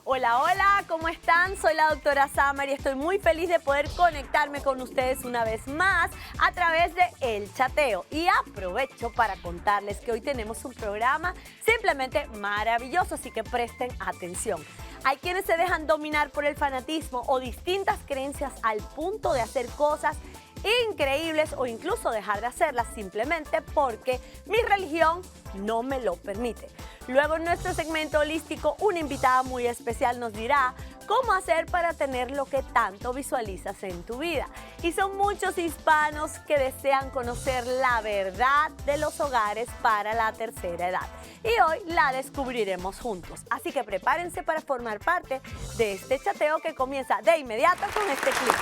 Hola, hola, ¿cómo están? Soy la doctora Samar y estoy muy feliz de poder conectarme con ustedes una vez más a través de El Chateo. Y aprovecho para contarles que hoy tenemos un programa simplemente maravilloso, así que presten atención. Hay quienes se dejan dominar por el fanatismo o distintas creencias al punto de hacer cosas increíbles o incluso dejar de hacerlas simplemente porque mi religión no me lo permite. Luego en nuestro segmento holístico, una invitada muy especial nos dirá cómo hacer para tener lo que tanto visualizas en tu vida. Y son muchos hispanos que desean conocer la verdad de los hogares para la tercera edad. Y hoy la descubriremos juntos. Así que prepárense para formar parte de este chateo que comienza de inmediato con este clip.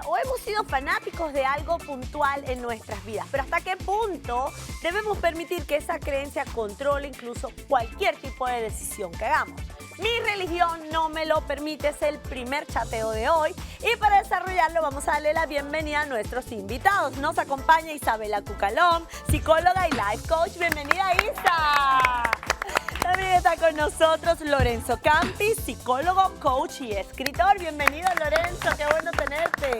O hemos sido fanáticos de algo puntual en nuestras vidas, pero ¿hasta qué punto debemos permitir que esa creencia controle incluso cualquier tipo de decisión que hagamos? Mi religión no me lo permite, es el primer chateo de hoy y para desarrollarlo vamos a darle la bienvenida a nuestros invitados. Nos acompaña Isabela Cucalón, psicóloga y life coach. Bienvenida, Isa. También está con nosotros Lorenzo Campi, psicólogo, coach y escritor. Bienvenido, Lorenzo, qué bueno tenerte.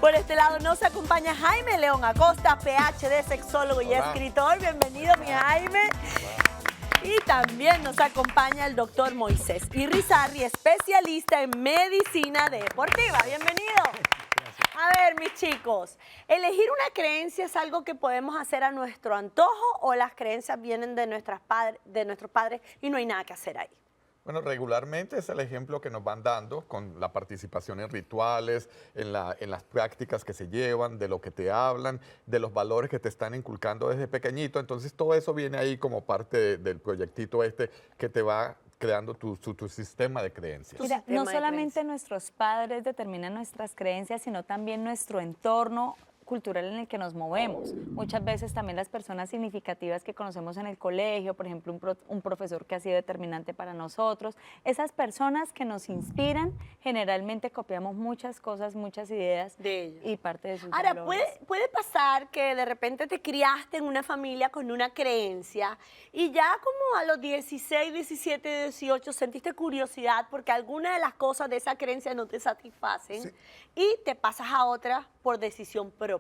Por este lado nos acompaña Jaime León Acosta, PhD, sexólogo y escritor. Bienvenido, mi Jaime. Y también nos acompaña el doctor Moisés Irrizarry, especialista en medicina deportiva. Bienvenido. A ver, mis chicos, ¿elegir una creencia es algo que podemos hacer a nuestro antojo o las creencias vienen de nuestros padres y no hay nada que hacer ahí? Bueno, regularmente es el ejemplo que nos van dando con la participación en rituales, en las prácticas que se llevan, de lo que te hablan, de los valores que te están inculcando desde pequeñito. Entonces, todo eso viene ahí como parte del proyectito este que te va creando tu sistema de creencias. Mira, no solamente nuestros padres determinan nuestras creencias, sino también nuestro entorno cultural en el que nos movemos. Muchas veces también las personas significativas que conocemos en el colegio, por ejemplo, un profesor que ha sido determinante para nosotros, esas personas que nos inspiran, generalmente copiamos muchas cosas, muchas ideas de ellos y parte de sus Ahora, valores. puede pasar que de repente te criaste en una familia con una creencia y ya como a los 16, 17, 18 sentiste curiosidad porque alguna de las cosas de esa creencia no te satisfacen y te pasas a otra por decisión propia.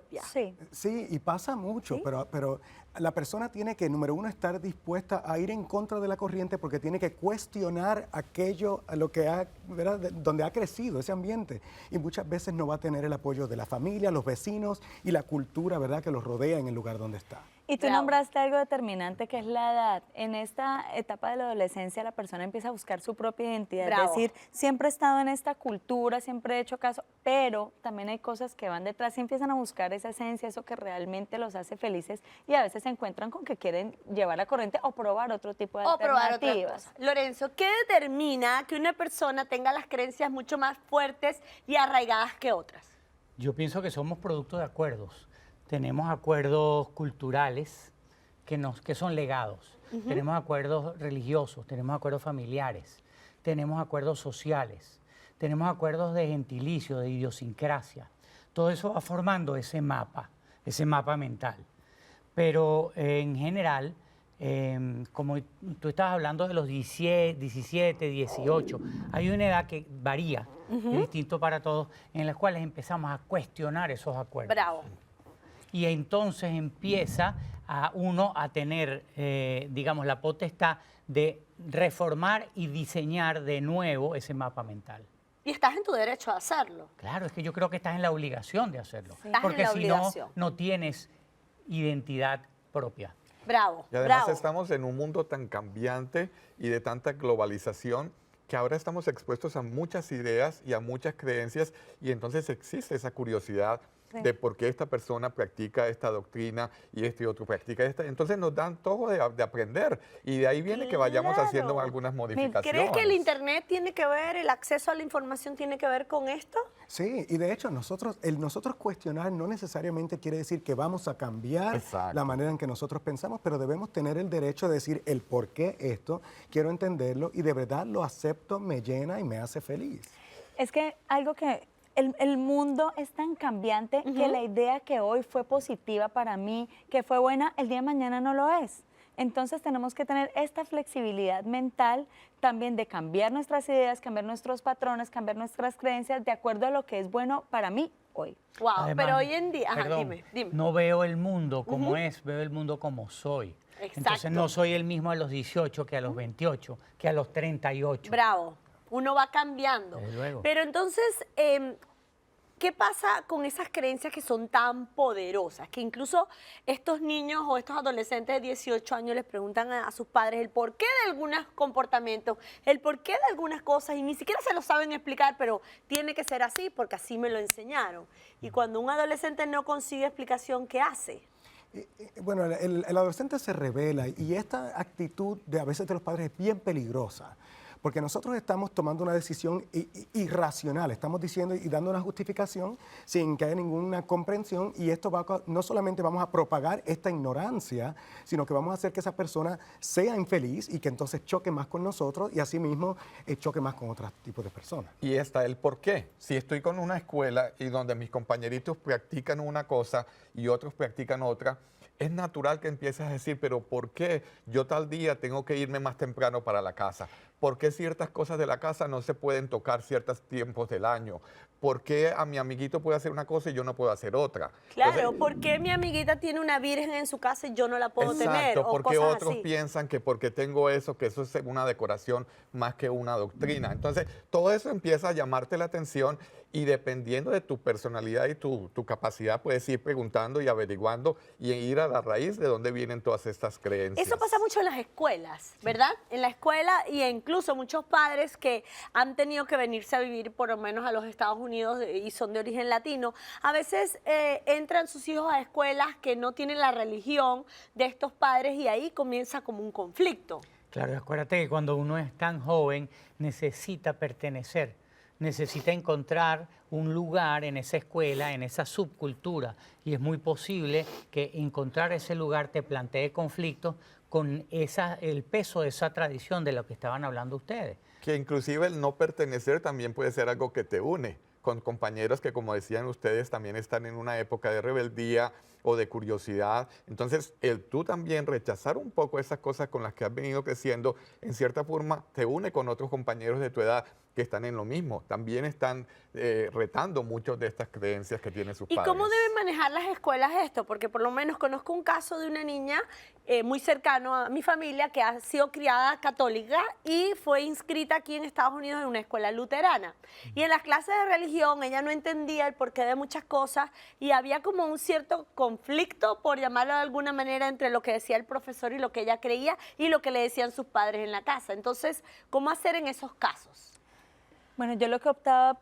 Sí, y pasa mucho, ¿sí? pero la persona tiene que, número uno, estar dispuesta a ir en contra de la corriente porque tiene que cuestionar aquello a lo que ¿verdad? Donde ha crecido ese ambiente. Y muchas veces no va a tener el apoyo de la familia, los vecinos y la cultura, ¿verdad?, que los rodea en el lugar donde está. Y tú nombraste algo determinante que es la edad. En esta etapa de la adolescencia la persona empieza a buscar su propia identidad. Es decir, siempre he estado en esta cultura, siempre he hecho caso, pero también hay cosas que van detrás y empiezan a buscar esa esencia, eso que realmente los hace felices y a veces se encuentran con que quieren llevar la corriente o probar otro tipo de alternativas. Lorenzo, ¿qué determina que una persona tenga las creencias mucho más fuertes y arraigadas que otras? Yo pienso que somos producto de acuerdos. Tenemos acuerdos culturales que son legados, tenemos acuerdos religiosos, tenemos acuerdos familiares, tenemos acuerdos sociales, tenemos acuerdos de gentilicio, de idiosincrasia. Todo eso va formando ese mapa mental. Pero en general, como tú estabas hablando de los 17, 18, hay una edad que varía, es distinto para todos, en las cuales empezamos a cuestionar esos acuerdos. Bravo. Y entonces empieza uno a tener, digamos, la potestad de reformar y diseñar de nuevo ese mapa mental. Y estás en tu derecho a hacerlo. Claro, es que yo creo que estás en la obligación de hacerlo. Sí. Porque si no, no tienes identidad propia. Bravo, y además bravo. Estamos en un mundo tan cambiante y de tanta globalización que ahora estamos expuestos a muchas ideas y a muchas creencias y entonces existe esa curiosidad de por qué esta persona practica esta doctrina y este otro practica esta. Entonces nos dan todo de aprender y de ahí viene que vayamos haciendo algunas modificaciones. ¿Crees que el Internet tiene que ver, el acceso a la información tiene que ver con esto? Sí, y de hecho nosotros cuestionar no necesariamente quiere decir que vamos a cambiar la manera en que nosotros pensamos, pero debemos tener el derecho de decir el por qué esto, quiero entenderlo y de verdad lo acepto, me llena y me hace feliz. Es que algo que el mundo es tan cambiante que la idea que hoy fue positiva para mí, que fue buena, el día de mañana no lo es. Entonces tenemos que tener esta flexibilidad mental también de cambiar nuestras ideas, cambiar nuestros patrones, cambiar nuestras creencias de acuerdo a lo que es bueno para mí hoy. Wow, Además, pero hoy en día, perdón, dime. no veo el mundo como es, veo el mundo como soy. Exacto. Entonces no soy el mismo a los 18 que a los 28, que a los 38. Bravo, uno va cambiando. Desde luego. Pero entonces, ¿qué pasa con esas creencias que son tan poderosas? Que incluso estos niños o estos adolescentes de 18 años les preguntan a sus padres el porqué de algunos comportamientos, el porqué de algunas cosas y ni siquiera se lo saben explicar, pero tiene que ser así porque así me lo enseñaron. Y cuando un adolescente no consigue explicación, ¿qué hace? Bueno, el adolescente se revela y esta actitud de a veces de los padres es bien peligrosa. Porque nosotros estamos tomando una decisión irracional, estamos diciendo y dando una justificación sin que haya ninguna comprensión y esto no solamente vamos a propagar esta ignorancia, sino que vamos a hacer que esa persona sea infeliz y que entonces choque más con nosotros y asimismo choque más con otros tipos de personas. Y está el por qué. Si estoy con una escuela y donde mis compañeritos practican una cosa y otros practican otra, es natural que empieces a decir, pero ¿por qué yo tal día tengo que irme más temprano para la casa? ¿Por qué ciertas cosas de la casa no se pueden tocar ciertos tiempos del año? ¿Por qué a mi amiguito puede hacer una cosa y yo no puedo hacer otra? Claro, Entonces, ¿por qué mi amiguita tiene una virgen en su casa y yo no la puedo tener? exacto, O porque cosas otros así. piensan que porque tengo eso, que eso es una decoración más que una doctrina. Entonces, todo eso empieza a llamarte la atención y dependiendo de tu personalidad y tu capacidad, puedes ir preguntando y averiguando y ir a la raíz de dónde vienen todas estas creencias. Eso pasa mucho en las escuelas, ¿verdad? En la escuela y incluso muchos padres que han tenido que venirse a vivir por lo menos a los Estados Unidos y son de origen latino, a veces entran sus hijos a escuelas que no tienen la religión de estos padres y ahí comienza como un conflicto. Claro, acuérdate que cuando uno es tan joven necesita pertenecer, necesita encontrar un lugar en esa escuela, en esa subcultura, y es muy posible que encontrar ese lugar te plantee conflictos con el peso de esa tradición de lo que estaban hablando ustedes. Que inclusive el no pertenecer también puede ser algo que te une con compañeros que, como decían ustedes, también están en una época de rebeldía o de curiosidad. Entonces, el tú también rechazar un poco esas cosas con las que has venido creciendo, en cierta forma te une con otros compañeros de tu edad que están en lo mismo. También están retando muchas de estas creencias que tienen sus padres. ¿Y cómo deben manejar las escuelas esto? Porque por lo menos conozco un caso de una niña muy cercano a mi familia que ha sido criada católica y fue inscrita aquí en Estados Unidos en una escuela luterana. Y en las clases de religión ella no entendía el porqué de muchas cosas y había como un cierto conflicto, por llamarlo de alguna manera, entre lo que decía el profesor y lo que ella creía y lo que le decían sus padres en la casa. Entonces, ¿cómo hacer en esos casos? Bueno, yo lo que he optado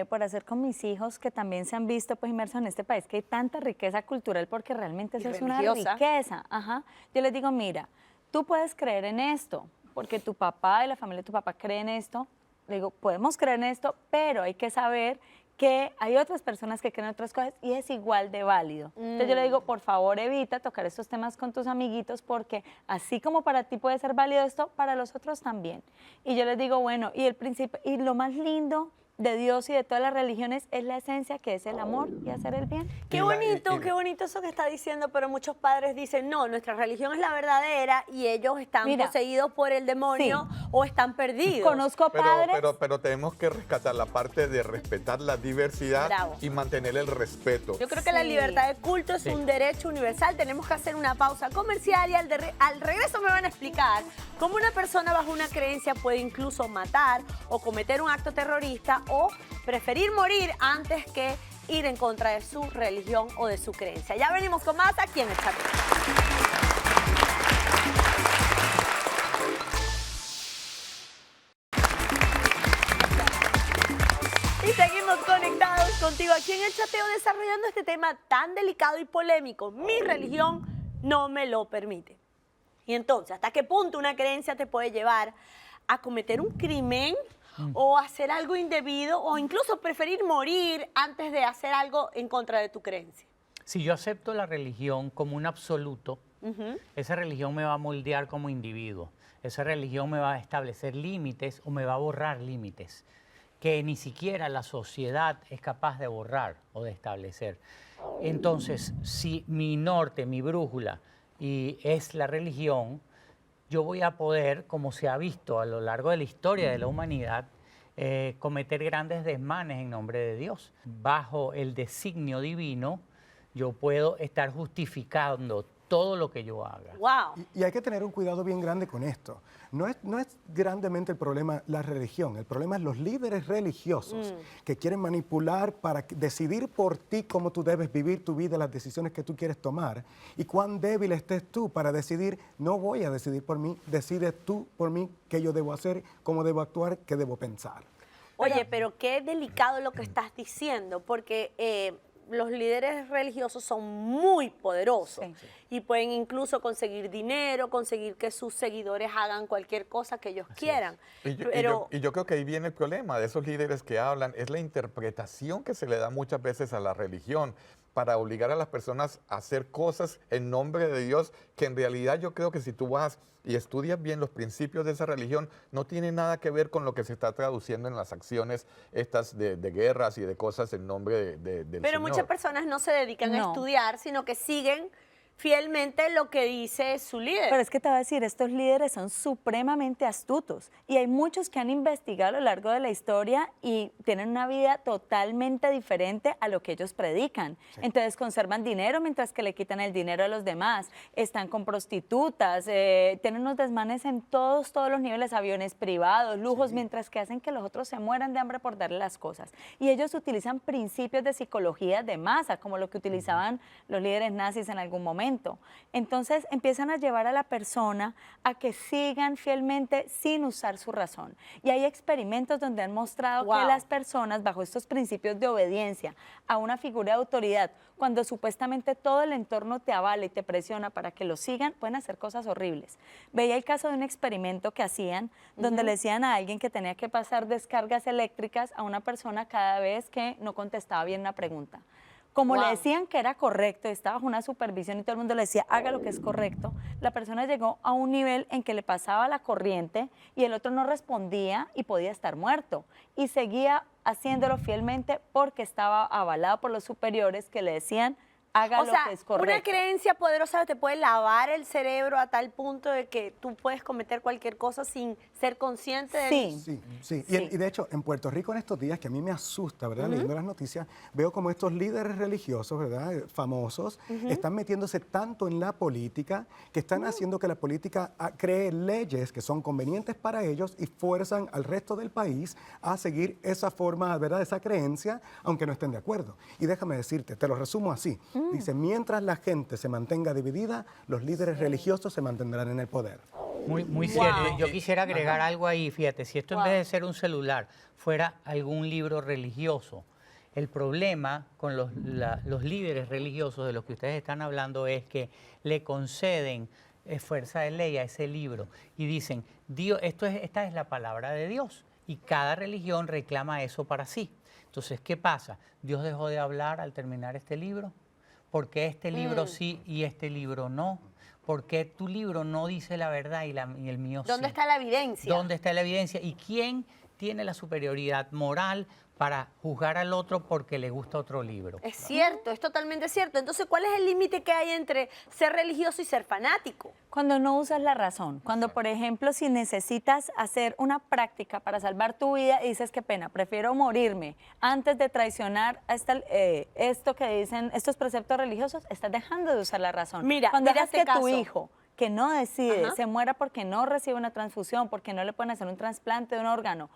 por hacer con mis hijos, que también se han visto pues inmersos en este país, que hay tanta riqueza cultural, porque realmente eso es una riqueza. Ajá. Yo les digo, mira, tú puedes creer en esto, porque tu papá y la familia de tu papá creen en esto. Le digo, podemos creer en esto, pero hay que saber que hay otras personas que creen otras cosas y es igual de válido. Entonces yo le digo, por favor, evita tocar estos temas con tus amiguitos porque así como para ti puede ser válido esto, para los otros también. Y yo les digo, bueno, y el principio, y lo más lindo de Dios y de todas las religiones es la esencia que es el amor y hacer el bien. Qué bonito eso que está diciendo, pero muchos padres dicen, no, nuestra religión es la verdadera y ellos están poseídos por el demonio o están perdidos. Conozco padres... Pero tenemos que rescatar la parte de respetar la diversidad y mantener el respeto. Yo creo que la libertad de culto es un derecho universal. Tenemos que hacer una pausa comercial y al regreso me van a explicar cómo una persona bajo una creencia puede incluso matar o cometer un acto terrorista o preferir morir antes que ir en contra de su religión o de su creencia. Ya venimos con más aquí en el chat. Y seguimos conectados contigo aquí en el chateo desarrollando este tema tan delicado y polémico. Mi religión no me lo permite. Y entonces, ¿hasta qué punto una creencia te puede llevar a cometer un crimen o hacer algo indebido o incluso preferir morir antes de hacer algo en contra de tu creencia? Si yo acepto la religión como un absoluto, esa religión me va a moldear como individuo. Esa religión me va a establecer límites o me va a borrar límites que ni siquiera la sociedad es capaz de borrar o de establecer. Entonces, si mi norte, mi brújula, es la religión, yo voy a poder, como se ha visto a lo largo de la historia de la humanidad, cometer grandes desmanes en nombre de Dios. Bajo el designio divino, yo puedo estar justificando todo lo que yo haga. Wow. Y hay que tener un cuidado bien grande con esto. No es grandemente el problema la religión, el problema es los líderes religiosos que quieren manipular para decidir por ti cómo tú debes vivir tu vida, las decisiones que tú quieres tomar. Y cuán débil estés tú para decidir, no voy a decidir por mí, decide tú por mí qué yo debo hacer, cómo debo actuar, qué debo pensar. Oye, pero qué delicado lo que estás diciendo, porque los líderes religiosos son muy poderosos y pueden incluso conseguir dinero, conseguir que sus seguidores hagan cualquier cosa que ellos quieran. Y yo creo que ahí viene el problema de esos líderes que hablan, es la interpretación que se le da muchas veces a la religión para obligar a las personas a hacer cosas en nombre de Dios, que en realidad yo creo que si tú vas y estudias bien los principios de esa religión, no tiene nada que ver con lo que se está traduciendo en las acciones estas de guerras y de cosas en nombre del Pero Señor. muchas personas no se dedican a estudiar, sino que siguen fielmente lo que dice su líder. Pero es que te voy a decir, estos líderes son supremamente astutos y hay muchos que han investigado a lo largo de la historia y tienen una vida totalmente diferente a lo que ellos predican. Entonces conservan dinero mientras que le quitan el dinero a los demás, están con prostitutas, tienen unos desmanes en todos los niveles, aviones privados, lujos, mientras que hacen que los otros se mueran de hambre por darle las cosas. Y ellos utilizan principios de psicología de masa, como lo que utilizaban los líderes nazis en algún momento. Entonces empiezan a llevar a la persona a que sigan fielmente sin usar su razón. Y hay experimentos donde han mostrado que las personas bajo estos principios de obediencia a una figura de autoridad, cuando supuestamente todo el entorno te avala y te presiona para que lo sigan, pueden hacer cosas horribles. Veía el caso de un experimento que hacían donde le decían a alguien que tenía que pasar descargas eléctricas a una persona cada vez que no contestaba bien una pregunta. Como le decían que era correcto, estaba bajo una supervisión y todo el mundo le decía, haga lo que es correcto, la persona llegó a un nivel en que le pasaba la corriente y el otro no respondía y podía estar muerto. Y seguía haciéndolo fielmente porque estaba avalado por los superiores que le decían, haga lo que es correcto. Una creencia poderosa te puede lavar el cerebro a tal punto de que tú puedes cometer cualquier cosa sin ser consciente de eso. Sí. Y de hecho, en Puerto Rico en estos días, que a mí me asusta, ¿verdad? Leyendo las noticias, veo como estos líderes religiosos, ¿verdad? Famosos, están metiéndose tanto en la política que están haciendo que la política cree leyes que son convenientes para ellos y fuerzan al resto del país a seguir esa forma, ¿verdad? Esa creencia, aunque no estén de acuerdo. Y déjame decirte, te lo resumo así. Dice, mientras la gente se mantenga dividida, los líderes religiosos se mantendrán en el poder. Muy cierto. Yo quisiera agregar algo ahí, fíjate, si esto en vez de ser un celular fuera algún libro religioso, el problema con los líderes religiosos de los que ustedes están hablando es que le conceden fuerza de ley a ese libro y dicen, Dios, esta es la palabra de Dios y cada religión reclama eso para sí. Entonces, ¿qué pasa? ¿Dios dejó de hablar al terminar este libro? ¿Por qué este libro sí y este libro no? ¿Por qué tu libro no dice la verdad y el mío sí? ¿Dónde está la evidencia? ¿Dónde está la evidencia? ¿Y quién tiene la superioridad moral para juzgar al otro porque le gusta otro libro? Es cierto, es totalmente cierto. Entonces, ¿cuál es el límite que hay entre ser religioso y ser fanático? Cuando no usas la razón, cuando por ejemplo si necesitas hacer una práctica para salvar tu vida y dices qué pena, prefiero morirme antes de traicionar esto que dicen estos preceptos religiosos, estás dejando de usar la razón. Mira, cuando mira dejas este que tu caso. hijo que no decide se muera porque no recibe una transfusión, porque no le pueden hacer un trasplante de un órgano,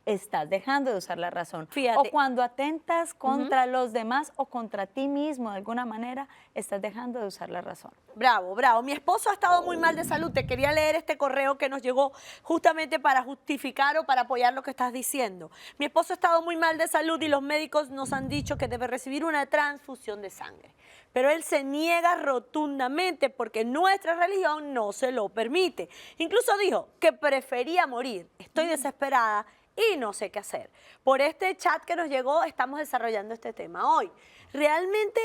estás dejando de usar la razón. Fíjate. O cuando atentas contra los demás o contra ti mismo de alguna manera, estás dejando de usar la razón. Bravo, bravo. Mi esposo ha estado muy mal de salud. Te quería leer este correo que nos llegó justamente para justificar o para apoyar lo que estás diciendo. Mi esposo ha estado muy mal de salud y los médicos nos han dicho que debe recibir una transfusión de sangre. Pero él se niega rotundamente porque nuestra religión no se lo permite. Incluso dijo que prefería morir. Estoy desesperada y no sé qué hacer. Por este chat que nos llegó, estamos desarrollando este tema hoy. Realmente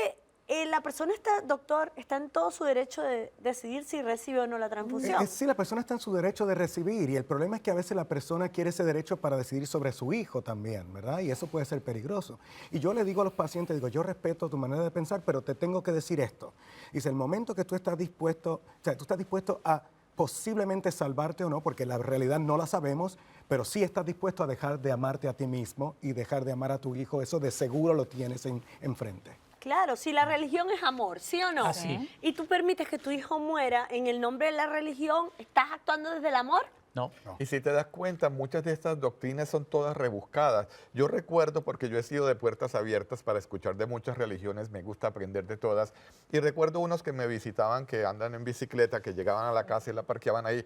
la persona está, doctor, está en todo su derecho de decidir si recibe o no la transfusión. Sí, la persona está en su derecho de recibir y el problema es que a veces la persona quiere ese derecho para decidir sobre su hijo también, ¿verdad? Y eso puede ser peligroso. Y yo le digo a los pacientes, digo, yo respeto tu manera de pensar, pero te tengo que decir esto. Dice, el momento que tú estás dispuesto, o sea, tú estás dispuesto a posiblemente salvarte o no, porque la realidad no la sabemos, pero sí estás dispuesto a dejar de amarte a ti mismo y dejar de amar a tu hijo, eso de seguro lo tienes enfrente. Claro, si la religión es amor, ¿sí o no? Así. Y tú permites que tu hijo muera en el nombre de la religión, ¿estás actuando desde el amor? No. Y si te das cuenta, muchas de estas doctrinas son todas rebuscadas. Yo recuerdo, porque yo he sido de puertas abiertas para escuchar de muchas religiones, me gusta aprender de todas, y recuerdo unos que me visitaban, que andan en bicicleta, que llegaban a la casa y la parqueaban ahí,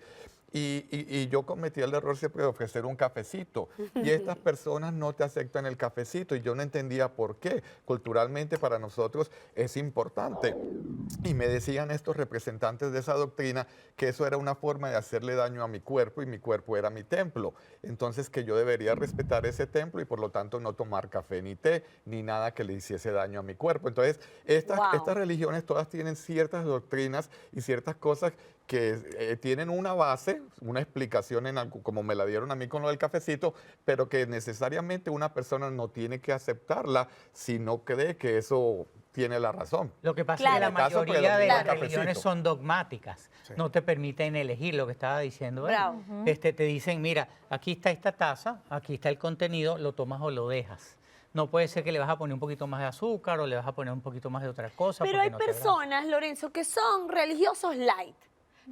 y yo cometí el error siempre de ofrecer un cafecito, y estas personas no te aceptan el cafecito, y yo no entendía por qué. Culturalmente para nosotros es importante. Y me decían estos representantes de esa doctrina que eso era una forma de hacerle daño a mi cuerpo, y mi cuerpo era mi templo. Entonces que yo debería respetar ese templo y por lo tanto no tomar café ni té, ni nada que le hiciese daño a mi cuerpo. Entonces estas religiones todas tienen ciertas doctrinas y ciertas cosas que tienen una base, una explicación en algo, como me la dieron a mí con lo del cafecito, pero que necesariamente una persona no tiene que aceptarla si no cree que eso tiene la razón. Lo que pasa es que la Caso mayoría de predomina las el cafecito. religiones son dogmáticas, Sí. no te permiten elegir lo que estaba diciendo él. Bravo. Te dicen, mira, aquí está esta taza, aquí está el contenido, lo tomas o lo dejas. No puede ser que le vas a poner un poquito más de azúcar o le vas a poner un poquito más de otra cosa. Pero porque hay no te agrada. personas, Lorenzo, que son religiosos light.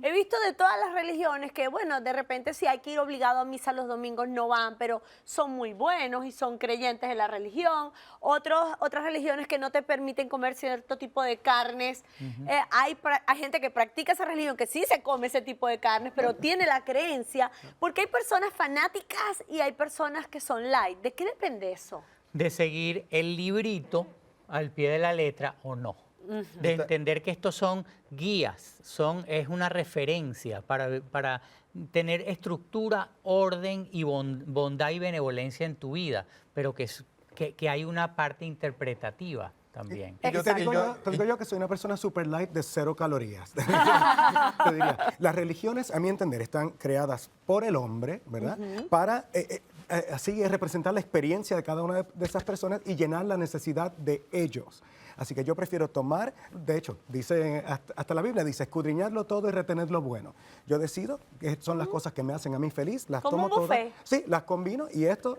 He visto de todas las religiones que, bueno, de repente si hay que ir obligado a misa los domingos no van, pero son muy buenos y son creyentes de la religión. Otras religiones que no te permiten comer cierto tipo de carnes. Hay gente que practica esa religión que sí se come ese tipo de carnes, pero tiene la creencia. Porque hay personas fanáticas y hay personas que son light. ¿De qué depende eso? De seguir el librito al pie de la letra o no. De entender que estos son guías, es una referencia para tener estructura, orden y bondad y benevolencia en tu vida, pero que hay una parte interpretativa también. Y te digo yo que soy una persona super light de 0 calorías. Te diría, las religiones, a mi entender, están creadas por el hombre, ¿verdad? Para así representar la experiencia de cada una de esas personas y llenar la necesidad de ellos. Así que yo prefiero tomar, de hecho, dice hasta la Biblia dice, escudriñarlo todo y retener lo bueno. Yo decido que son las cosas que me hacen a mí feliz, las Como tomo un buffet. todas. Sí, las combino y esto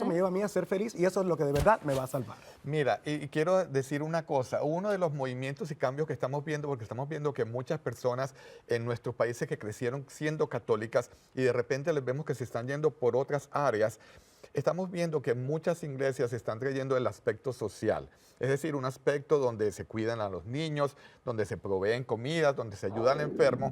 me lleva a mí a ser feliz y eso es lo que de verdad me va a salvar. Mira, y quiero decir una cosa, uno de los movimientos y cambios que estamos viendo, porque estamos viendo que muchas personas en nuestros países que crecieron siendo católicas y de repente les vemos que se están yendo por otras áreas, estamos viendo que muchas iglesias están trayendo el aspecto social, es decir, un aspecto donde se cuidan a los niños, donde se proveen comidas, donde se ayuda al enfermo,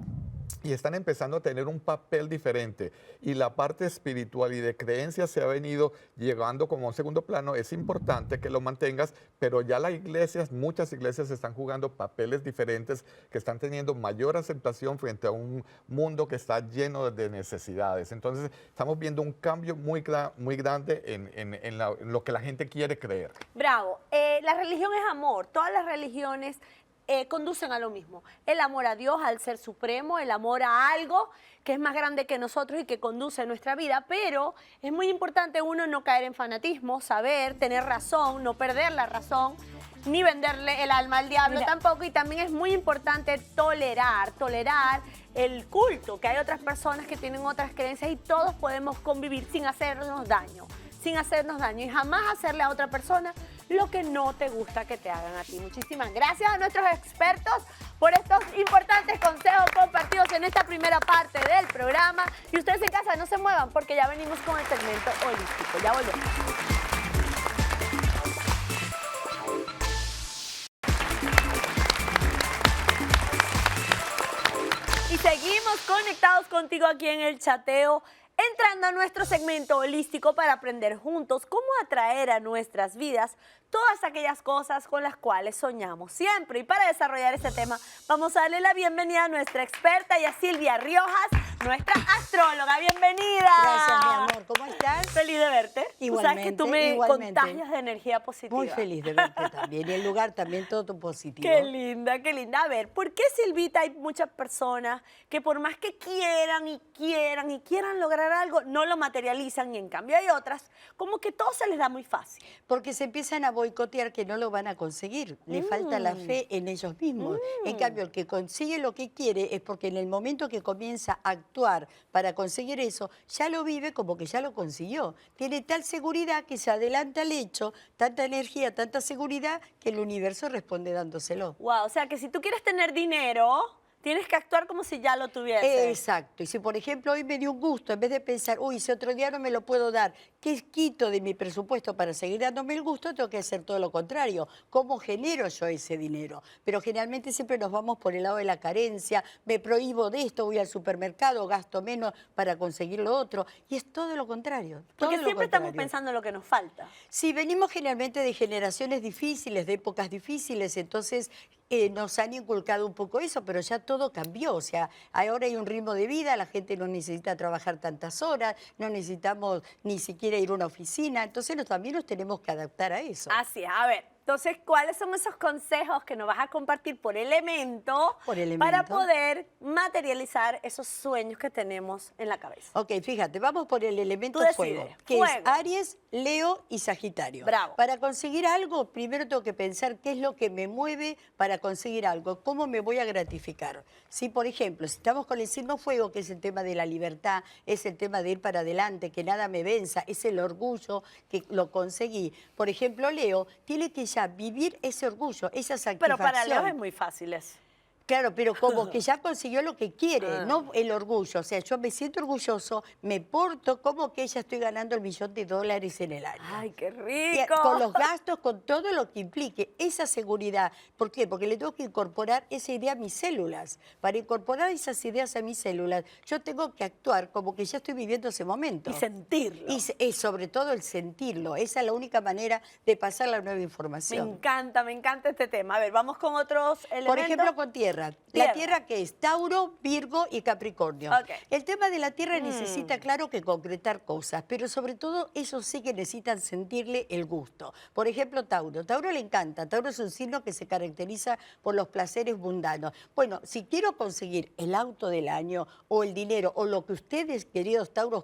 y están empezando a tener un papel diferente. Y la parte espiritual y de creencia se ha venido llegando como un segundo plano. Es importante que lo mantengas, pero ya las iglesias, muchas iglesias están jugando papeles diferentes que están teniendo mayor aceptación frente a un mundo que está lleno de necesidades. Entonces, estamos viendo un cambio muy grande en lo que la gente quiere creer. Bravo. La religión es amor. Todas las religiones conducen a lo mismo. El amor a Dios, al Ser Supremo, el amor a algo que es más grande que nosotros y que conduce nuestra vida, pero es muy importante uno no caer en fanatismo, saber, tener razón, no perder la razón, ni venderle el alma al diablo tampoco, y también es muy importante tolerar el culto, que hay otras personas que tienen otras creencias y todos podemos convivir sin hacernos daño. sin hacernos daño y jamás hacerle a otra persona lo que no te gusta que te hagan a ti. Muchísimas gracias a nuestros expertos por estos importantes consejos compartidos en esta primera parte del programa. Y ustedes en casa no se muevan porque ya venimos con el segmento holístico. Ya volvemos. Y seguimos conectados contigo aquí en el chateo, entrando a nuestro segmento holístico para aprender juntos cómo atraer a nuestras vidas todas aquellas cosas con las cuales soñamos siempre. Y para desarrollar este tema, vamos a darle la bienvenida a nuestra experta y a Silvia Riojas, nuestra astróloga. ¡Bienvenida! Gracias, mi amor. ¿Cómo estás? Feliz de verte. Tú sabes que tú me Igualmente. contagias de energía positiva. Muy feliz de verte también. Y el lugar también todo positivo. Qué linda, qué linda. A ver, ¿por qué, Silvita, hay muchas personas que por más que quieran lograr algo, no lo materializan y en cambio hay otras como que todo se les da muy fácil? Porque se empiezan a boicotear que no lo van a conseguir. Le falta la fe en ellos mismos. En cambio, el que consigue lo que quiere es porque en el momento que comienza a actuar para conseguir eso, ya lo vive como que ya lo consiguió. Tiene tal seguridad que se adelanta al hecho, tanta energía, tanta seguridad, que el universo responde dándoselo. Wow, o sea que si tú quieres tener dinero, tienes que actuar como si ya lo tuvieses. Exacto. Y si, por ejemplo, hoy me dio un gusto, en vez de pensar, uy, si otro día no me lo puedo dar, ¿qué quito de mi presupuesto para seguir dándome el gusto? Tengo que hacer todo lo contrario. ¿Cómo genero yo ese dinero? Pero generalmente siempre nos vamos por el lado de la carencia, me prohíbo de esto, voy al supermercado, gasto menos para conseguir lo otro. Y es todo lo contrario. Porque todo siempre lo estamos contrario. pensando en lo que nos falta. Sí, venimos generalmente de generaciones difíciles, de épocas difíciles, entonces nos han inculcado un poco eso, pero ya todo cambió. O sea, ahora hay un ritmo de vida, la gente no necesita trabajar tantas horas, no necesitamos ni siquiera ir a una oficina, entonces también nos tenemos que adaptar a eso. Así es, a ver, entonces, ¿cuáles son esos consejos que nos vas a compartir por elemento, para poder materializar esos sueños que tenemos en la cabeza? Ok, fíjate, vamos por el elemento Tú fuego, decides. que Fuego. es Aries, Leo y Sagitario. Bravo. Para conseguir algo, primero tengo que pensar qué es lo que me mueve para conseguir algo, cómo me voy a gratificar. Si, por ejemplo, si estamos con el signo fuego, que es el tema de la libertad, es el tema de ir para adelante, que nada me venza, es el orgullo que lo conseguí. Por ejemplo, Leo tiene que ya vivir ese orgullo, esa satisfacción. Pero para Leo es muy fácil eso. Claro, pero como que ya consiguió lo que quiere, no el orgullo. O sea, yo me siento orgulloso, me porto como que ya estoy ganando el $1.000.000 en el año. ¡Ay, qué Y rico! con los gastos, con todo lo que implique, esa seguridad. ¿Por qué? Porque le tengo que incorporar esa idea a mis células. Para incorporar esas ideas a mis células, yo tengo que actuar como que ya estoy viviendo ese momento. Y sentirlo. Y sobre todo el sentirlo. Esa es la única manera de pasar la nueva información. Me encanta este tema. A ver, vamos con otros elementos. Por ejemplo, con tierra. La tierra que es Tauro, Virgo y Capricornio. Ok. El tema de la tierra necesita, claro, que concretar cosas, pero sobre todo eso sí que necesitan sentirle el gusto. Por ejemplo, Tauro. Tauro le encanta. Tauro es un signo que se caracteriza por los placeres mundanos. Bueno, si quiero conseguir el auto del año o el dinero o lo que ustedes, queridos Tauros,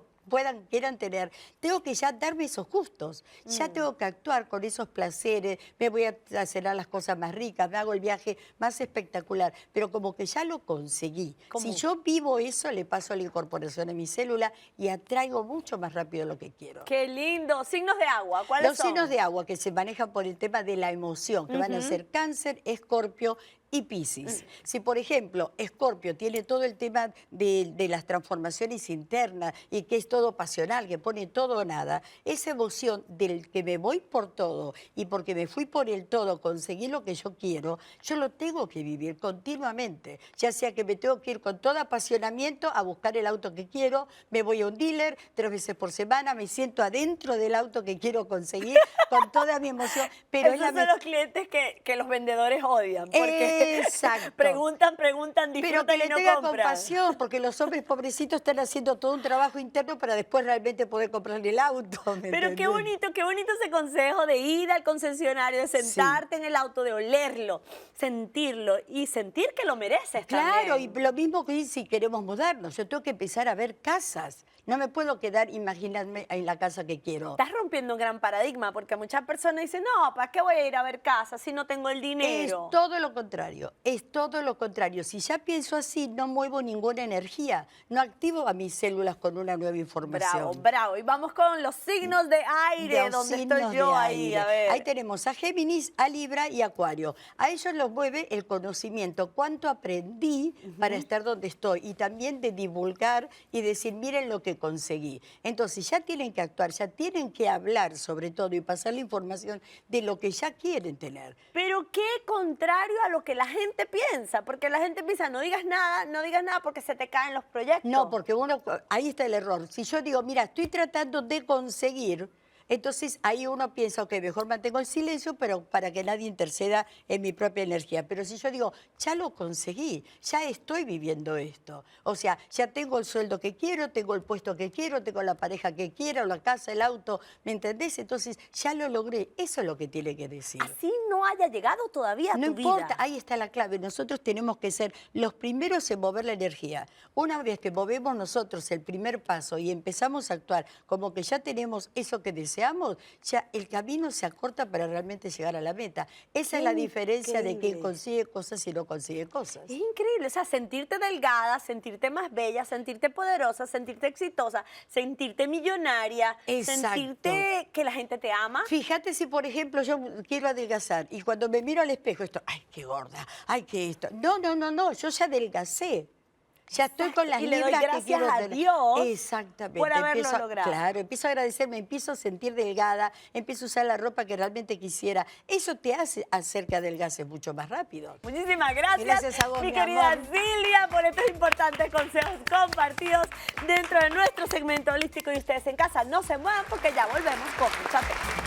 quieran tener, tengo que ya darme esos gustos, ya tengo que actuar con esos placeres, me voy a cenar las cosas más ricas, me hago el viaje más espectacular, pero como que ya lo conseguí. ¿Cómo? Si yo vivo eso, le paso a la incorporación a mi célula y atraigo mucho más rápido lo que quiero. ¡Qué lindo! Signos de agua, ¿cuáles Los son? signos de agua que se manejan por el tema de la emoción, que van a ser Cáncer, Escorpio y Piscis. Si, por ejemplo, Escorpio tiene todo el tema de las transformaciones internas y que es todo pasional, que pone todo o nada, esa emoción del que me voy por todo y porque me fui por el todo, conseguí lo que yo quiero, yo lo tengo que vivir continuamente. Ya sea que me tengo que ir con todo apasionamiento a buscar el auto que quiero, me voy a un dealer 3 veces por semana, me siento adentro del auto que quiero conseguir con toda mi emoción. Pero Esos son los clientes que los vendedores odian. Porque exacto. preguntan, Pero disfrutan que y le no tenga compran. compasión, porque los hombres pobrecitos están haciendo todo un trabajo interno para después realmente poder comprarle el auto. Pero qué bonito ese consejo de ir al concesionario, de sentarte en el auto, de olerlo, sentirlo y sentir que lo mereces Claro, también. y lo mismo que si queremos mudarnos. Yo tengo que empezar a ver casas. No me puedo quedar, imaginarme en la casa que quiero. Estás rompiendo un gran paradigma porque muchas personas dicen, no, ¿para qué voy a ir a ver casas si no tengo el Es dinero? todo lo contrario. contrario, es todo lo contrario. Si ya pienso así, no muevo ninguna energía, no activo a mis células con una nueva información. Bravo, bravo. Y vamos con los signos de aire, donde estoy signos yo de ahí, aire. a ver. Ahí tenemos a Géminis, a Libra y Acuario. A ellos los mueve el conocimiento, cuánto aprendí para estar donde estoy y también de divulgar y decir, miren lo que conseguí. Entonces ya tienen que actuar, ya tienen que hablar sobre todo y pasar la información de lo que ya quieren tener. Pero qué contrario a lo que la gente piensa, porque la gente piensa, no digas nada porque se te caen los proyectos. No, porque ahí está el error. Si yo digo, mira, estoy tratando de conseguir, entonces ahí uno piensa, ok, mejor mantengo el silencio, pero para que nadie interceda en mi propia energía. Pero si yo digo, ya lo conseguí, ya estoy viviendo esto. O sea, ya tengo el sueldo que quiero, tengo el puesto que quiero, tengo la pareja que quiero, la casa, el auto, ¿me entendés? Entonces ya lo logré. Eso es lo que tiene que decir. Así no haya llegado todavía a No tu importa, vida. ahí está la clave. Nosotros tenemos que ser los primeros en mover la energía. Una vez que movemos nosotros el primer paso y empezamos a actuar como que ya tenemos eso que deseamos, ya el camino se acorta para realmente llegar a la meta. Esa es la diferencia de quien consigue cosas y no consigue cosas. Es increíble, o sea, sentirte delgada, sentirte más bella, sentirte poderosa, sentirte exitosa, sentirte millonaria, Exacto. sentirte que la gente te ama. Fíjate si, por ejemplo, yo quiero adelgazar y cuando me miro al espejo, ay, qué gorda, ay, qué esto. No, yo ya adelgacé. Ya estoy con las Y le doy libras que gracias quiero a tener. Dios Exactamente. por haberlo logrado. Claro, empiezo a agradecerme, empiezo a sentir delgada, empiezo a usar la ropa que realmente quisiera. Eso te hace hacer que adelgaces mucho más rápido. Muchísimas gracias, Gracias a vos, mi mi querida amor. Silvia, por estos importantes consejos compartidos dentro de nuestro segmento holístico. Y ustedes en casa no se muevan porque ya volvemos con mucha pena.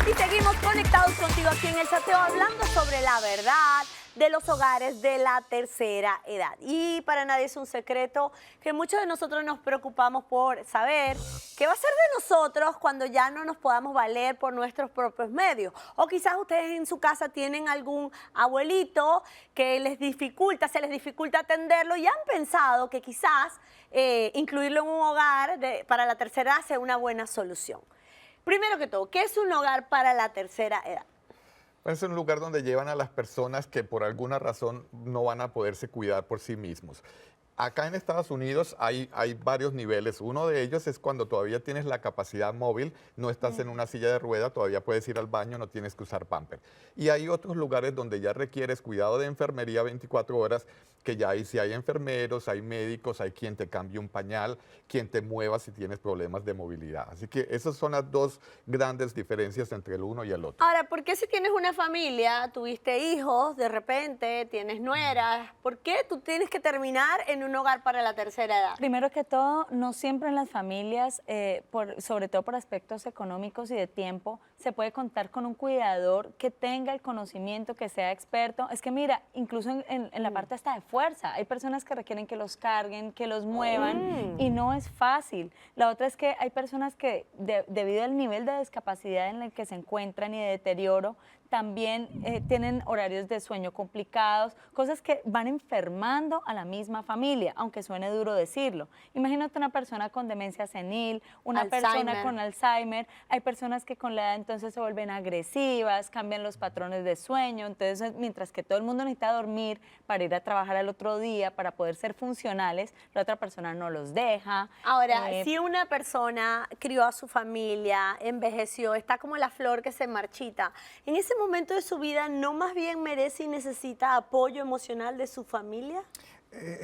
Y seguimos conectados contigo aquí en El Chateo hablando sobre la verdad de los hogares de la tercera edad. Y para nadie es un secreto que muchos de nosotros nos preocupamos por saber qué va a ser de nosotros cuando ya no nos podamos valer por nuestros propios medios. O quizás ustedes en su casa tienen algún abuelito que se les dificulta atenderlo y han pensado que quizás incluirlo en un hogar para la tercera edad sea una buena solución. Primero que todo, ¿qué es un hogar para la tercera edad? Es un lugar donde llevan a las personas que por alguna razón no van a poderse cuidar por sí mismos. Acá en Estados Unidos hay varios niveles. Uno de ellos es cuando todavía tienes la capacidad móvil, no estás en una silla de rueda, todavía puedes ir al baño, no tienes que usar pamper. Y hay otros lugares donde ya requieres cuidado de enfermería 24 horas, que ya sí hay enfermeros, hay médicos, hay quien te cambie un pañal, quien te mueva si tienes problemas de movilidad. Así que esas son las dos grandes diferencias entre el uno y el otro. Ahora, ¿por qué si tienes una familia, tuviste hijos, de repente tienes nueras, por qué tú tienes que terminar en un hogar para la tercera edad? Primero que todo, no siempre en las familias, sobre todo por aspectos económicos y de tiempo, se puede contar con un cuidador que tenga el conocimiento, que sea experto. Es que mira, incluso en la parte hasta de fuerza, hay personas que requieren que los carguen, que los muevan y no es fácil. La otra es que hay personas que debido al nivel de discapacidad en el que se encuentran y de deterioro, también tienen horarios de sueño complicados, cosas que van enfermando a la misma familia, aunque suene duro decirlo. Imagínate una persona con demencia senil, una persona con Alzheimer, hay personas que con la edad entonces se vuelven agresivas, cambian los patrones de sueño, entonces mientras que todo el mundo necesita dormir para ir a trabajar al otro día, para poder ser funcionales, la otra persona no los deja. Ahora, si una persona crió a su familia, envejeció, está como la flor que se marchita, en ese momento de su vida, ¿no más bien merece y necesita apoyo emocional de su familia?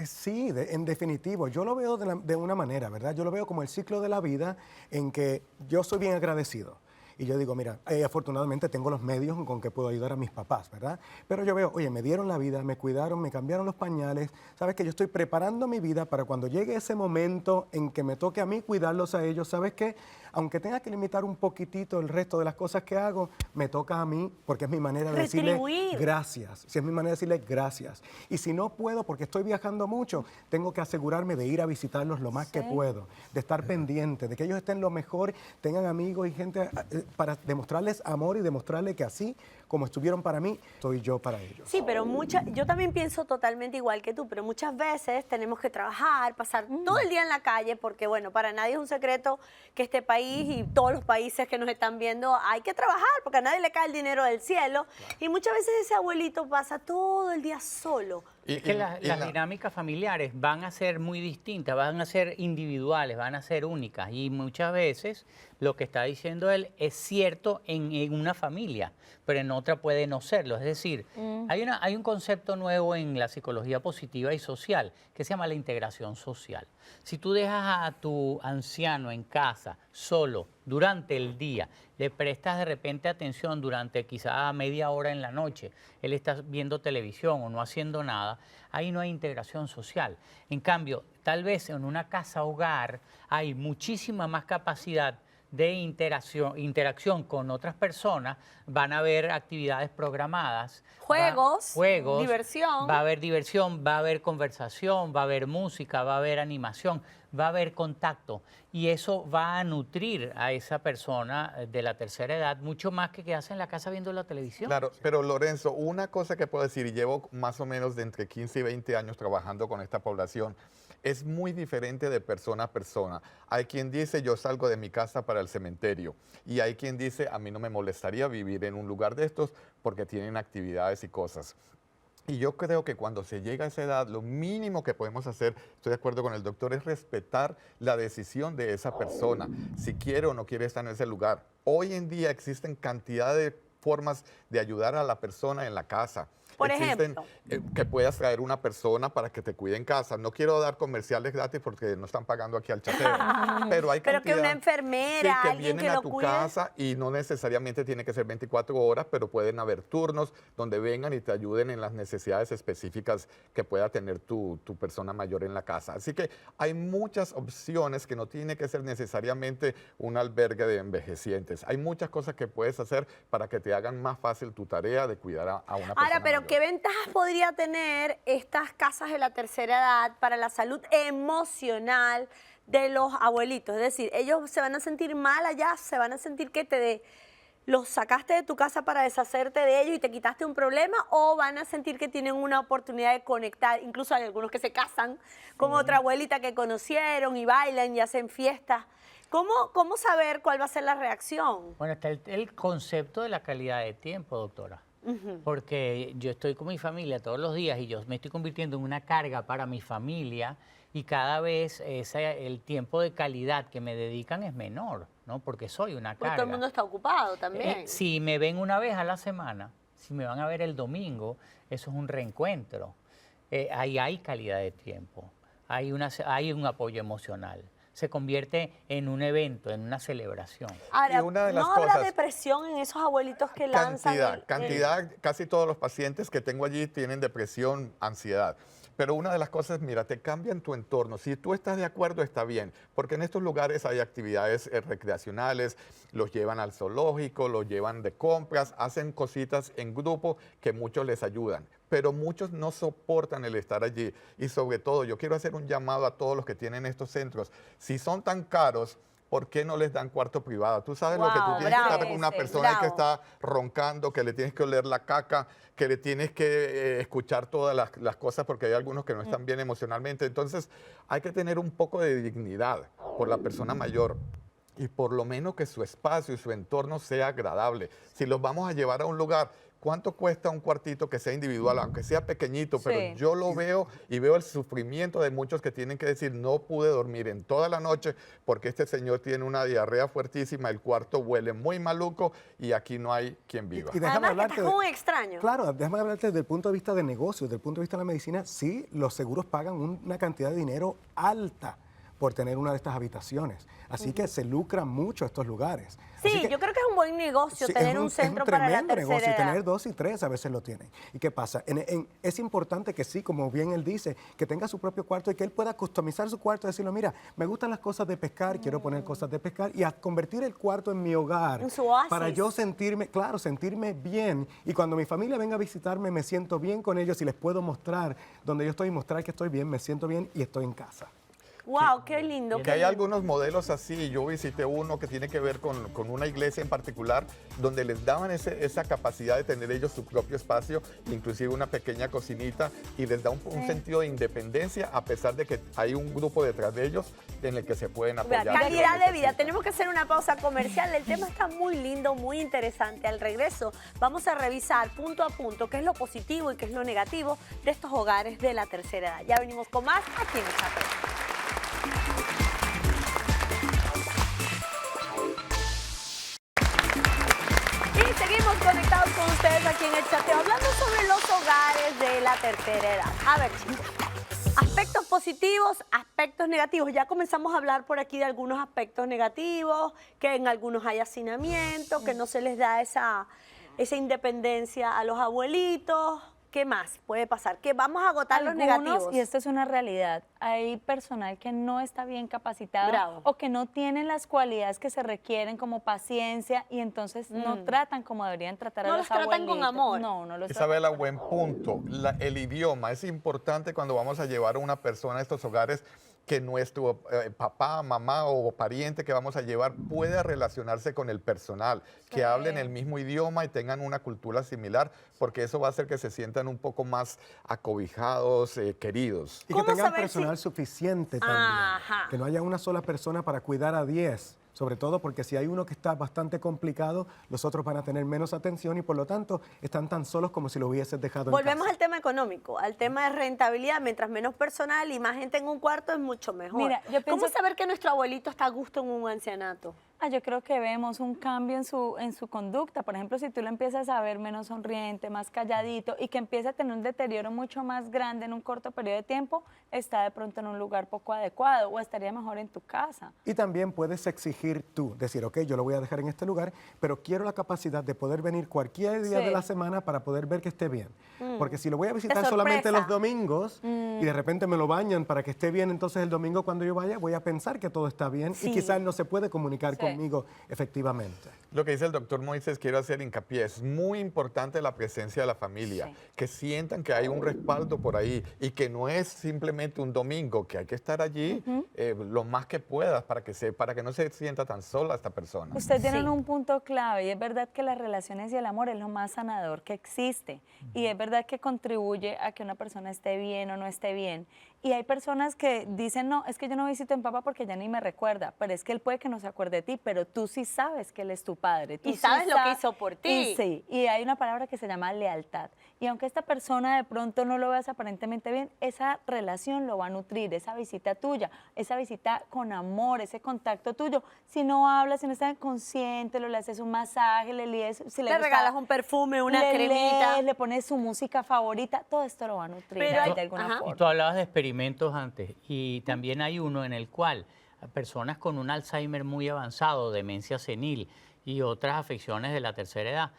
Sí, en definitivo. Yo lo veo de una manera, ¿verdad? Yo lo veo como el ciclo de la vida en que yo soy bien agradecido. Y yo digo, mira, afortunadamente tengo los medios con que puedo ayudar a mis papás, ¿verdad? Pero yo veo, oye, me dieron la vida, me cuidaron, me cambiaron los pañales. ¿Sabes qué? Yo estoy preparando mi vida para cuando llegue ese momento en que me toque a mí cuidarlos a ellos. ¿Sabes qué? Aunque tenga que limitar un poquitito el resto de las cosas que hago, me toca a mí porque es mi manera de decirle gracias. Si es mi manera de decirle gracias. Y si no puedo, porque estoy viajando mucho, tengo que asegurarme de ir a visitarlos lo más que puedo, de estar pendiente, de que ellos estén lo mejor, tengan amigos y gente para demostrarles amor y demostrarles que así como estuvieron para mí, soy yo para ellos. Sí, pero yo también pienso totalmente igual que tú, pero muchas veces tenemos que trabajar, pasar todo el día en la calle, porque bueno, para nadie es un secreto que este país y todos los países que nos están viendo hay que trabajar, porque a nadie le cae el dinero del cielo, y muchas veces ese abuelito pasa todo el día solo. Es que las dinámicas familiares van a ser muy distintas, van a ser individuales, van a ser únicas, y muchas veces lo que está diciendo él es cierto en una familia, pero en otra puede no serlo. Es decir, hay un concepto nuevo en la psicología positiva y social que se llama la integración social. Si tú dejas a tu anciano en casa solo durante el día, le prestas de repente atención durante quizá media hora en la noche, él está viendo televisión o no haciendo nada, ahí no hay integración social. En cambio, tal vez en una casa hogar hay muchísima más capacidad de interacción con otras personas, van a haber actividades programadas, Juegos, diversión. va a haber diversión, va a haber conversación, va a haber música, va a haber animación, va a haber contacto, y eso va a nutrir a esa persona de la tercera edad mucho más que quedarse en la casa viendo la televisión. Claro, pero Lorenzo, una cosa que puedo decir, y llevo más o menos de entre 15 y 20 años trabajando con esta población, es muy diferente de persona a persona. Hay quien dice, yo salgo de mi casa para el cementerio, y hay quien dice, a mí no me molestaría vivir en un lugar de estos porque tienen actividades y cosas. Y yo creo que cuando se llega a esa edad, lo mínimo que podemos hacer, estoy de acuerdo con el doctor, es respetar la decisión de esa persona, si quiere o no quiere estar en ese lugar. Hoy en día existen cantidad de formas de ayudar a la persona en la casa. Por Existen, ejemplo, que puedas traer una persona para que te cuide en casa. No quiero dar comerciales gratis porque no están pagando aquí al chatero, pero hay Pero que una cantidad, enfermera, que alguien vienen que a lo tu cuide. casa, y no necesariamente tiene que ser 24 horas, pero pueden haber turnos donde vengan y te ayuden en las necesidades específicas que pueda tener tu persona mayor en la casa. Así que hay muchas opciones, que no tiene que ser necesariamente un albergue de envejecientes. Hay muchas cosas que puedes hacer para que te hagan más fácil tu tarea de cuidar a una persona Ahora, pero mayor. ¿qué ventajas podría tener estas casas de la tercera edad para la salud emocional de los abuelitos? Es decir, ellos se van a sentir mal allá, se van a sentir que los sacaste de tu casa para deshacerte de ellos y te quitaste un problema, o van a sentir que tienen una oportunidad de conectar. Incluso hay algunos que se casan con otra abuelita que conocieron y bailan y hacen fiestas. ¿Cómo saber cuál va a ser la reacción? Bueno, está el concepto de la calidad de tiempo, doctora. Porque yo estoy con mi familia todos los días y yo me estoy convirtiendo en una carga para mi familia, y cada vez el tiempo de calidad que me dedican es menor, ¿no? Porque soy una Porque carga. todo el mundo está ocupado también. Si me ven una vez a la semana, si me van a ver el domingo, eso es un reencuentro. Ahí hay calidad de tiempo, hay un apoyo emocional. Se convierte en un evento, en una celebración. Ahora, Y una de las ¿no habrá cosas- depresión en esos abuelitos que lanzan? Cantidad, casi todos los pacientes que tengo allí tienen depresión, ansiedad. Pero una de las cosas, mira, te cambian tu entorno. Si tú estás de acuerdo, está bien, porque en estos lugares hay actividades recreacionales, los llevan al zoológico, los llevan de compras, hacen cositas en grupo que muchos les ayudan. Pero muchos no soportan el estar allí. Y sobre todo, yo quiero hacer un llamado a todos los que tienen estos centros. Si son tan caros, ¿por qué no les dan cuarto privado? Tú sabes lo que tú Wow, tienes que bravo estar con una ese, persona que bravo. está roncando, que le tienes que oler la caca, que le tienes que escuchar todas las cosas, porque hay algunos que no están bien emocionalmente. Entonces, hay que tener un poco de dignidad por la persona mayor, y por lo menos que su espacio y su entorno sea agradable. Si los vamos a llevar a un lugar, ¿cuánto cuesta un cuartito que sea individual, aunque sea pequeñito? Pero Sí. yo lo veo y veo el sufrimiento de muchos que tienen que decir, no pude dormir en toda la noche porque este señor tiene una diarrea fuertísima, el cuarto huele muy maluco y aquí no hay quien viva. Y déjame Además que hablarte estás como un extraño. Claro, déjame hablarte desde el punto de vista de negocios, desde el punto de vista de la medicina. Sí, los seguros pagan una cantidad de dinero alta por tener una de estas habitaciones. Así que se lucran mucho estos lugares. Sí, Así que- yo creo que es un buen negocio Sí, tener un centro para la tremendo tercera negocio, y edad. tener 2 y 3 a veces lo tienen. ¿Y qué pasa? Es importante que sí, como bien él dice, que tenga su propio cuarto y que él pueda customizar su cuarto y decirlo, mira, me gustan las cosas de pescar, quiero poner cosas de pescar, y a convertir el cuarto en mi hogar. En su oasis. Para yo sentirme, claro, sentirme bien. Y cuando mi familia venga a visitarme, me siento bien con ellos y les puedo mostrar donde yo estoy y mostrar que estoy bien, me siento bien y estoy en casa. Wow, qué lindo. Que hay algunos modelos así. Yo visité uno que tiene que ver con una iglesia en particular, donde les daban esa capacidad de tener ellos su propio espacio, inclusive una pequeña cocinita, y les da un sentido de independencia, a pesar de que hay un grupo detrás de ellos en el que se pueden apoyar. Calidad de vida. Tenemos que hacer una pausa comercial. El tema está muy lindo, muy interesante. Al regreso vamos a revisar punto a punto qué es lo positivo y qué es lo negativo de estos hogares de la tercera edad. Ya venimos con más aquí en el Chateo. Y seguimos conectados con ustedes aquí en el Chateo, hablando sobre los hogares de la tercera edad. A ver, chicas, aspectos positivos, aspectos negativos. Ya comenzamos a hablar por aquí de algunos aspectos negativos, que en algunos hay hacinamiento, que no se les da esa independencia a los abuelitos. ¿Qué más puede pasar? Que vamos a agotar los negativos. Y esto es una realidad. Hay personal que no está bien capacitado Bravo. o que no tienen las cualidades que se requieren como paciencia y entonces no tratan como deberían tratar a No los los tratan con abuelitos. amor. No los Isabela, buen punto. El idioma es importante cuando vamos a llevar a una persona a estos hogares, que nuestro papá, mamá o pariente que vamos a llevar pueda relacionarse con el personal, que hablen el mismo idioma y tengan una cultura similar, porque eso va a hacer que se sientan un poco más acobijados, queridos. Y que ¿Cómo tengan saber personal suficiente también. Ajá. Que no haya una sola persona para cuidar a 10. Sobre todo porque si hay uno que está bastante complicado, los otros van a tener menos atención y por lo tanto están tan solos como si lo hubieses dejado en Volvemos casa. al tema económico, al tema de rentabilidad. Mientras menos personal y más gente en un cuarto es mucho mejor. Mira, yo pienso ¿Cómo saber que nuestro abuelito está a gusto en un ancianato? Yo creo que vemos un cambio en su conducta. Por ejemplo, si tú lo empiezas a ver menos sonriente, más calladito y que empieza a tener un deterioro mucho más grande en un corto periodo de tiempo, está de pronto en un lugar poco adecuado o estaría mejor en tu casa. Y también puedes exigir tú, decir, ok, yo lo voy a dejar en este lugar, pero quiero la capacidad de poder venir cualquier día de la semana para poder ver que esté bien. Porque si lo voy a visitar solamente los domingos y de repente me lo bañan para que esté bien, entonces el domingo cuando yo vaya voy a pensar que todo está bien y quizás no se puede comunicar conmigo efectivamente. Lo que dice el doctor Moisés, quiero hacer hincapié, es muy importante la presencia de la familia, Sí. que sientan que hay un respaldo por ahí y que no es simplemente un domingo, que hay que estar allí lo más que puedas para que no se sienta tan sola esta persona. Usted tiene Sí. un punto clave y es verdad que las relaciones y el amor es lo más sanador que existe y es verdad que contribuye a que una persona esté bien o no esté bien. Y hay personas que dicen, no, es que yo no visito a mi papá porque ya ni me recuerda, pero es que él puede que no se acuerde de ti, pero tú sí sabes que él es tu padre. Tú Y sí sabes lo que hizo por ti. Y hay una palabra que se llama lealtad. Y aunque esta persona de pronto no lo veas aparentemente bien, esa relación lo va a nutrir, esa visita tuya, esa visita con amor, ese contacto tuyo. Si no hablas, si no estás consciente, le haces un masaje, le lees, si Le gusta, regalas un perfume, una le cremita. lees, le pones su música favorita, todo esto lo va a nutrir Pero hay- de alguna ajá. forma. Y tú hablabas de experimentos antes, y también hay uno en el cual a personas con un Alzheimer muy avanzado, demencia senil y otras afecciones de la tercera edad,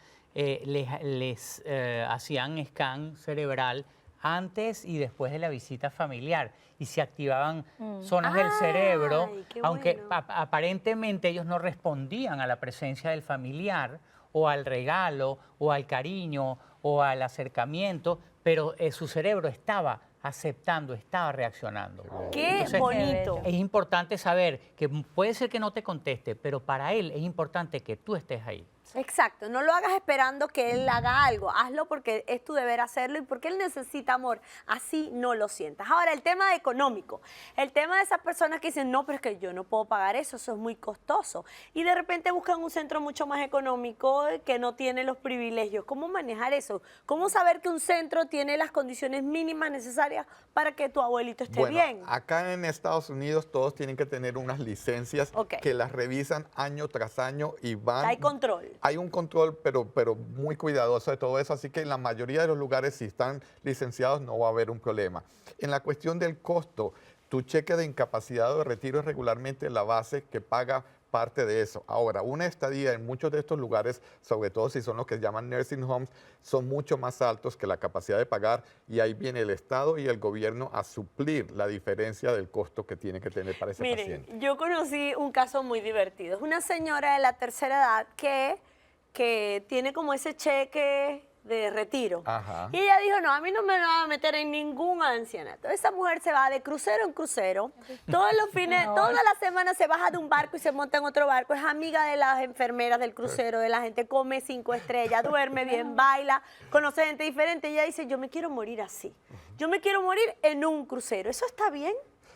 les hacían scan cerebral antes y después de la visita familiar y se activaban zonas del cerebro, Ay, qué aunque bueno. aparentemente ellos no respondían a la presencia del familiar o al regalo o al cariño o al acercamiento, pero su cerebro estaba aceptando, estaba reaccionando. Qué Entonces, bonito. es importante saber que puede ser que no te conteste, pero para él es importante que tú estés ahí. Exacto, no lo hagas esperando que él haga algo, hazlo porque es tu deber hacerlo y porque él necesita amor, así no lo sientas. Ahora, el tema económico, el tema de esas personas que dicen, no, pero es que yo no puedo pagar eso es muy costoso, y de repente buscan un centro mucho más económico que no tiene los privilegios. ¿Cómo manejar eso? ¿Cómo saber que un centro tiene las condiciones mínimas necesarias para que tu abuelito esté Bueno, bien? acá en Estados Unidos todos tienen que tener unas licencias Ok. que las revisan año tras año y van... Hay control. Hay un control, pero muy cuidadoso de todo eso, así que en la mayoría de los lugares, si están licenciados, no va a haber un problema. En la cuestión del costo, tu cheque de incapacidad o de retiro es regularmente la base que paga parte de eso. Ahora, una estadía en muchos de estos lugares, sobre todo si son los que llaman nursing homes, son mucho más altos que la capacidad de pagar y ahí viene el Estado y el gobierno a suplir la diferencia del costo que tiene que tener para ese Miren, paciente. yo conocí un caso muy divertido. Es una señora de la tercera edad que tiene como ese cheque de retiro. Ajá. Y ella dijo, no, a mí no me van a meter en ningún ancianato. Esa mujer se va de crucero en crucero, todos los fines, todas las semanas se baja de un barco y se monta en otro barco, es amiga de las enfermeras del crucero, de la gente, come 5 estrellas, duerme bien, baila, conoce gente diferente. Ella dice, yo me quiero morir así. Yo me quiero morir en un crucero. ¿Eso está bien?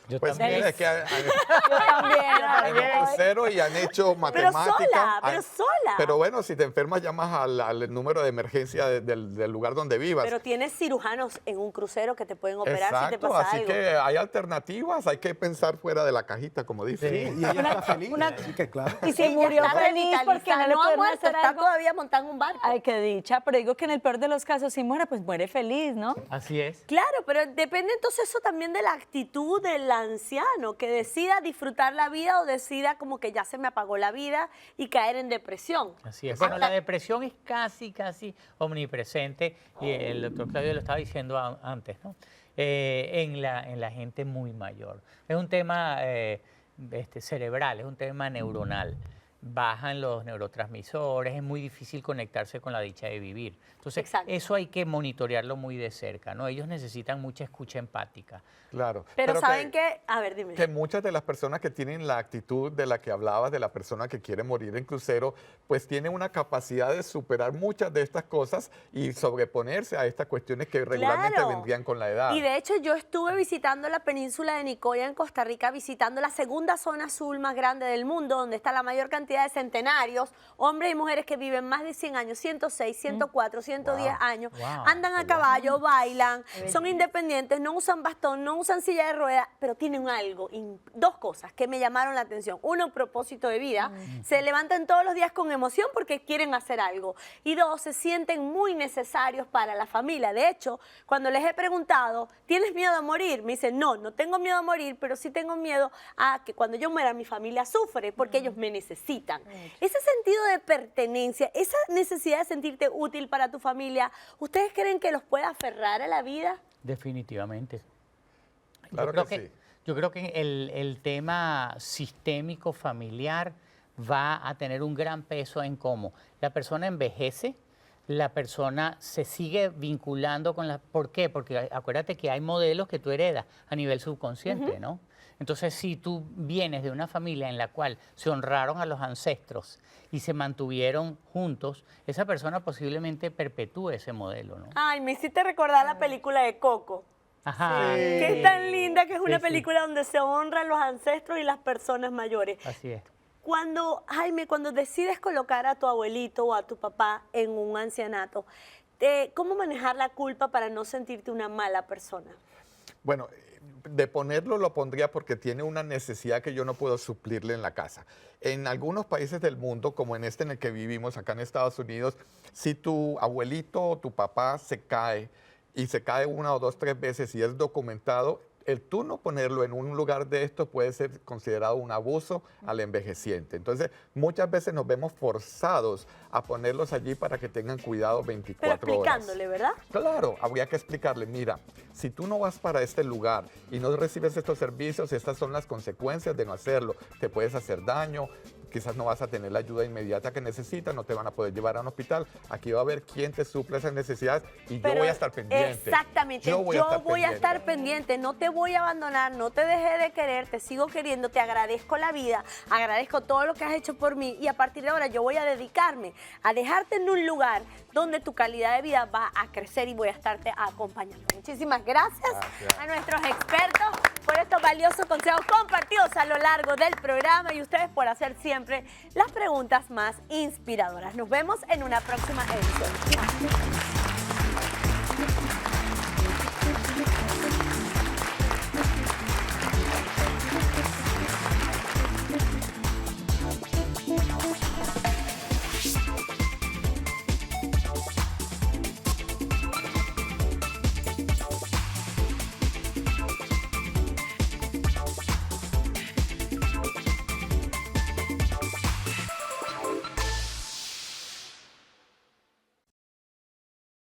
Yo Pues también. mira, es que Yo también. en un crucero y han hecho matemáticas. pero sola. Pero bueno, si te enfermas, llamas al número de emergencia del lugar donde vivas. Pero tienes cirujanos en un crucero que te pueden operar si te Exacto, pasa así algo. que hay alternativas, hay que pensar fuera de la cajita, como dice. Sí, y ella está feliz, así que claro. Y si Ella murió está feliz porque no revitalizada, le ha pudieron muerto, hacer está algo. todavía montando en un barco. Ay, qué dicha, pero digo que en el peor de los casos, si muere, pues muere feliz, ¿no? Así es. Claro, pero depende entonces eso también de la actitud del anciano, que decida disfrutar la vida o decida como que ya se me apagó la vida y caer en depresión. Así es. Bueno, la depresión es casi omnipresente y el doctor Claudio lo estaba diciendo antes, ¿no? En la gente muy mayor. Es un tema cerebral, es un tema neuronal. Bajan los neurotransmisores, es muy difícil conectarse con la dicha de vivir. Entonces, Exacto. eso hay que monitorearlo muy de cerca, ¿no? Ellos necesitan mucha escucha empática. Pero Claro. Pero ¿saben qué? A ver, dime. que muchas de las personas que tienen la actitud de la que hablabas, de la persona que quiere morir en crucero, pues tienen una capacidad de superar muchas de estas cosas y sobreponerse a estas cuestiones que regularmente Claro. vendrían con la edad. Y de hecho yo estuve visitando la península de Nicoya en Costa Rica, visitando la segunda zona azul más grande del mundo, donde está la mayor cantidad de centenarios, hombres y mujeres que viven más de 100 años, 106, 104, 110 años, Wow. andan a caballo, bailan, son independientes, no usan bastón, no usan silla de ruedas, pero tienen algo, dos cosas que me llamaron la atención. Uno, propósito de vida, se levantan todos los días con emoción porque quieren hacer algo. Y dos, se sienten muy necesarios para la familia. De hecho, cuando les he preguntado, ¿tienes miedo a morir? Me dicen, no, no tengo miedo a morir, pero sí tengo miedo a que cuando yo muera mi familia sufre porque ellos me necesitan. Ese sentido de pertenencia, esa necesidad de sentirte útil para tu familia, ¿ustedes creen que los puede aferrar a la vida? Definitivamente. Claro que sí. Yo creo que el tema sistémico familiar va a tener un gran peso en cómo la persona envejece, la persona se sigue vinculando con la... ¿Por qué? Porque acuérdate que hay modelos que tú heredas a nivel subconsciente, ¿no? Entonces, si tú vienes de una familia en la cual se honraron a los ancestros y se mantuvieron juntos, esa persona posiblemente perpetúe ese modelo, ¿no? Ay, me hiciste recordar la película de Coco. Ajá. Que es tan linda, que es una Sí, sí. película donde se honran los ancestros y las personas mayores. Así es. Jaime, cuando decides colocar a tu abuelito o a tu papá en un ancianato, ¿cómo manejar la culpa para no sentirte una mala persona? Bueno, de ponerlo lo pondría porque tiene una necesidad que yo no puedo suplirle en la casa. En algunos países del mundo, como en este en el que vivimos, acá en Estados Unidos, si tu abuelito o tu papá se cae y se cae 1 o 2, 3 veces y es documentado, el tú no ponerlo en un lugar de esto puede ser considerado un abuso al envejeciente. Entonces, muchas veces nos vemos forzados a ponerlos allí para que tengan cuidado 24 Pero horas. explicándole, ¿verdad? Claro, habría que explicarle, mira, si tú no vas para este lugar y no recibes estos servicios, estas son las consecuencias de no hacerlo. Te puedes hacer daño, quizás no vas a tener la ayuda inmediata que necesitas, no te van a poder llevar a un hospital. Aquí va a haber quién te suple esas necesidades y yo voy a estar pendiente. Exactamente, yo voy a pendiente. estar pendiente, no te voy a abandonar, no te dejé de querer, te sigo queriendo, te agradezco la vida, agradezco todo lo que has hecho por mí y a partir de ahora yo voy a dedicarme a dejarte en un lugar donde tu calidad de vida va a crecer y voy a estarte acompañando. Muchísimas gracias a nuestros expertos por estos valiosos consejos compartidos a lo largo del programa y ustedes por hacer siempre las preguntas más inspiradoras. Nos vemos en una próxima edición.